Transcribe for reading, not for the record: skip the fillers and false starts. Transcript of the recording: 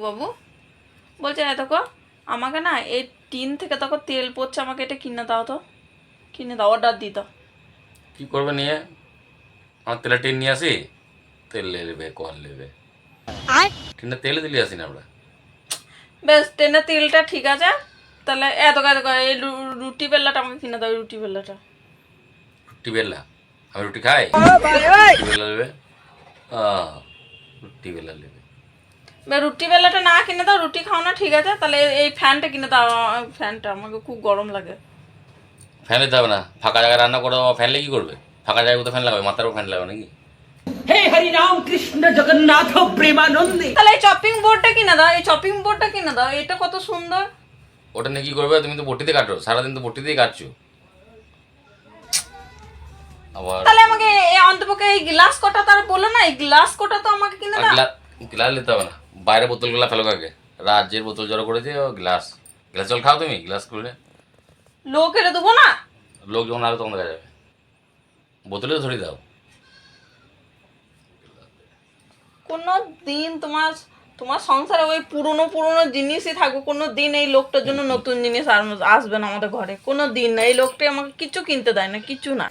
বাবু বলছে দেখো আমাকে না এই টিন থেকে দেখো তেল পড়ছে, আমাকে এটা কিনে দাও, তো কিনে দাও, অর্ডার দিই। তো কি করবে নিয়ে? আমার তেলের টিন নিয়ে আসি, তেল নেবে, কল নেবে, টিনটা তেলে দিলে আসি না আমরা। বেশ, ট্রেনের তেলটা ঠিক আছে, তাহলে এত কাজ করে এই রুটি বেল্লাটা আমাকে কিনে দাও, রুটি বেল্লাটা। রুটি বেলা? আমি রুটি খাই? রুটি বেলা নেবে? রুটি বেলা নেবে? রুটি বেল্লাটা না কিনে দাও, রুটি খাও না ঠিক আছে, তাহলে এই ফ্যানটা কিনে দাও, ফ্যানটা আমাকে খুব গরম লাগে। ফ্যান নিতে হবে না, ফাঁকা জায়গায় রান্না করে ফ্যান লেগে কী করবে? ফাঁকা জায়গায় তো ফ্যান লাগাবে, মাথারও ফ্যান লাগাবে নাকি? हे हरि राम कृष्ण जगन्नाथ प्रेमानंदे। তাহলে এই চপিং বোর্ডটা কিনে দাও, এই চপিং বোর্ডটা কিনে দাও, এটা কত সুন্দর। ওটা নিয়ে কী করবে? তুমি তো বটিতে কাটো, সারাদিন তো বটিতেই কাটছো। আবার তাহলে আমাকে অন্তপক্ষে এই গ্লাস কটা তার বলো না, এই গ্লাস কটা তো আমাকে কিনে দাও। গ্লাস নিতে হবে না, বাইরে বোতলগুলো ফেলো আগে। রাজ্যের বোতল জড়ো করেছে ও গ্লাস। গ্লাস জল খাও তুমি গ্লাস করে? লোকের দেবো না। লোক যখন আরো তখন দেখা যাবে, বোতলে তো ধরিয়ে দাও। কোনো দিন তোমার তোমার সংসারে ওই পুরনো পুরনো জিনিসই থাকবে, কোনো দিন এই লোকটার জন্য নতুন জিনিস আসবে না আমাদের ঘরে, কোনো দিন না। এই লোকটা আমাকে কিছু কিনতে দেয় না, কিছু না।